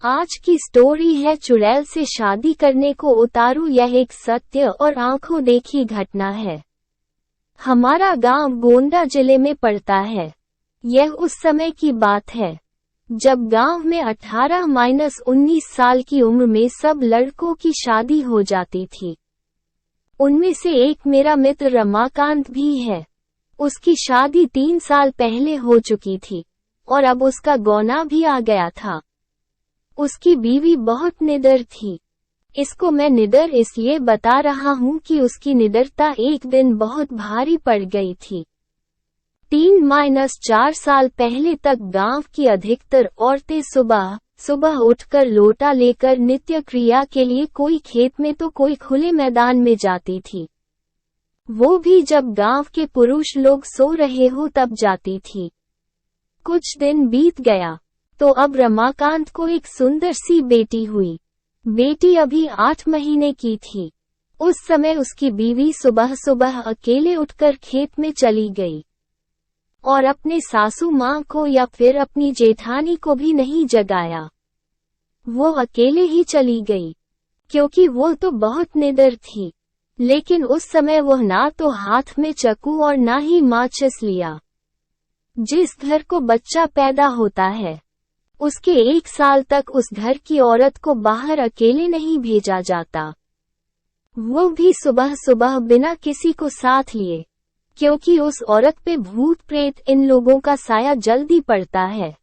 आज की स्टोरी है चुड़ैल से शादी करने को उतारू। यह एक सत्य और आंखों देखी घटना है। हमारा गांव गोंडा जिले में पड़ता है। यह उस समय की बात है जब गांव में 18-19 साल की उम्र में सब लड़कों की शादी हो जाती थी। उनमें से एक मेरा मित्र रमाकांत भी है। उसकी शादी 3 साल पहले हो चुकी थी और अब उसका गौना भी आ गया था। उसकी बीवी बहुत निडर थी। इसको मैं निडर इसलिए बता रहा हूँ कि उसकी निडरता एक दिन बहुत भारी पड़ गई थी। 3-4 साल पहले तक गांव की अधिकतर औरतें सुबह सुबह उठकर लोटा लेकर नित्य क्रिया के लिए कोई खेत में तो कोई खुले मैदान में जाती थी। वो भी जब गांव के पुरुष लोग सो रहे हो तब जाती थी। कुछ दिन बीत गया तो अब रमाकांत को एक सुंदर सी बेटी हुई। बेटी अभी 8 महीने की थी। उस समय उसकी बीवी सुबह सुबह अकेले उठकर खेत में चली गई और अपने सासू माँ को या फिर अपनी जेठानी को भी नहीं जगाया। वो अकेले ही चली गई क्योंकि वो तो बहुत निडर थी। लेकिन उस समय वह ना तो हाथ में चाकू और ना ही माचिस लिया। जिस घर को बच्चा पैदा होता है उसके 1 साल तक उस घर की औरत को बाहर अकेले नहीं भेजा जाता, वो भी सुबह सुबह बिना किसी को साथ लिए, क्योंकि उस औरत पे भूत प्रेत इन लोगों का साया जल्दी पड़ता है।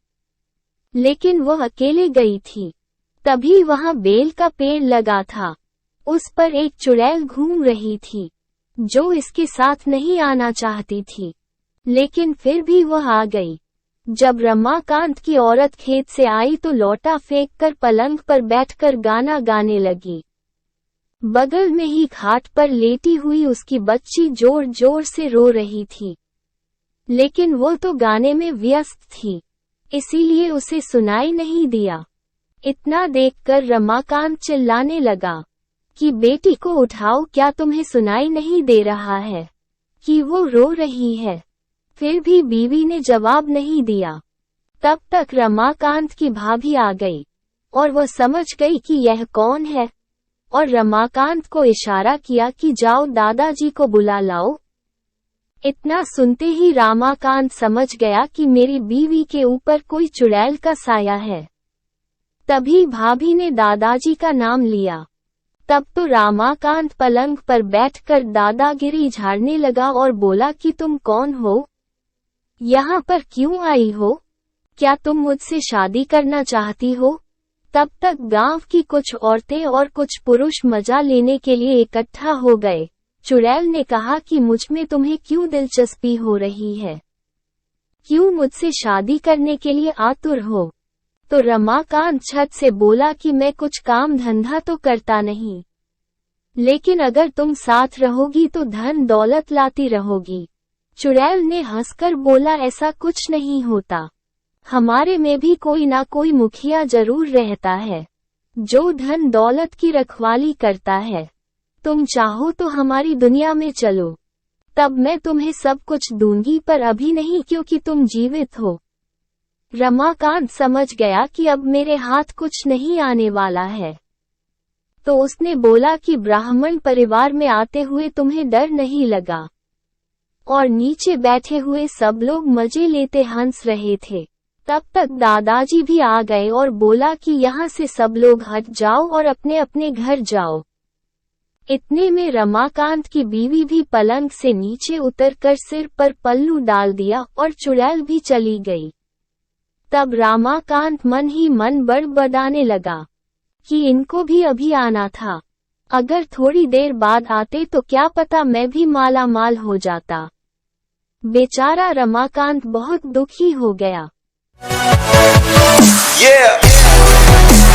लेकिन वह अकेले गई थी। तभी वहां बेल का पेड़ लगा था। उस पर एक चुड़ैल घूम रही थी जो इसके साथ नहीं आना चाहती थी, लेकिन फिर भी वह आ गई। जब रमाकांत की औरत खेत से आई तो लौटा फेंककर पलंग पर बैठकर गाना गाने लगी। बगल में ही खाट पर लेटी हुई उसकी बच्ची जोर जोर से रो रही थी, लेकिन वो तो गाने में व्यस्त थी, इसीलिए उसे सुनाई नहीं दिया। इतना देखकर रमाकांत चिल्लाने लगा कि बेटी को उठाओ, क्या तुम्हें सुनाई नहीं दे रहा है कि वो रो रही है? फिर भी बीवी ने जवाब नहीं दिया। तब तक रमाकांत की भाभी आ गई और वह समझ गई कि यह कौन है और रमाकांत को इशारा किया कि जाओ दादाजी को बुला लाओ। इतना सुनते ही रमाकांत समझ गया कि मेरी बीवी के ऊपर कोई चुड़ैल का साया है। तभी भाभी ने दादाजी का नाम लिया। तब तो रमाकांत पलंग पर बैठकर दादागिरी झाड़ने लगा और बोला कि तुम कौन हो? यहाँ पर क्यों आई हो? क्या तुम मुझसे शादी करना चाहती हो? तब तक गांव की कुछ औरतें और कुछ पुरुष मजा लेने के लिए इकट्ठा हो गए। चुड़ैल ने कहा कि मुझ में तुम्हें क्यों दिलचस्पी हो रही है? क्यों मुझसे शादी करने के लिए आतुर हो? तो रमाकांत छत से बोला कि मैं कुछ काम धंधा तो करता नहीं, लेकिन अगर तुम साथ रहोगी तो धन दौलत लाती रहोगी। चुड़ैल ने हंसकर बोला, ऐसा कुछ नहीं होता। हमारे में भी कोई ना कोई मुखिया जरूर रहता है जो धन दौलत की रखवाली करता है। तुम चाहो तो हमारी दुनिया में चलो, तब मैं तुम्हें सब कुछ दूंगी, पर अभी नहीं क्योंकि तुम जीवित हो। रमाकांत समझ गया कि अब मेरे हाथ कुछ नहीं आने वाला है, तो उसने बोला कि ब्राह्मण परिवार में आते हुए तुम्हें डर नहीं लगा? और नीचे बैठे हुए सब लोग मजे लेते हंस रहे थे। तब तक दादाजी भी आ गए और बोला कि यहाँ से सब लोग हट जाओ और अपने अपने घर जाओ। इतने में रमाकांत की बीवी भी पलंग से नीचे उतरकर सिर पर पल्लू डाल दिया और चुड़ैल भी चली गई। तब रमाकांत मन ही मन बड़बड़ाने लगा कि इनको भी अभी आना था। अगर थोड़ी देर बाद आते तो क्या पता मैं भी माला माल हो जाता। बेचारा रमाकांत बहुत दुखी हो गया। Yeah.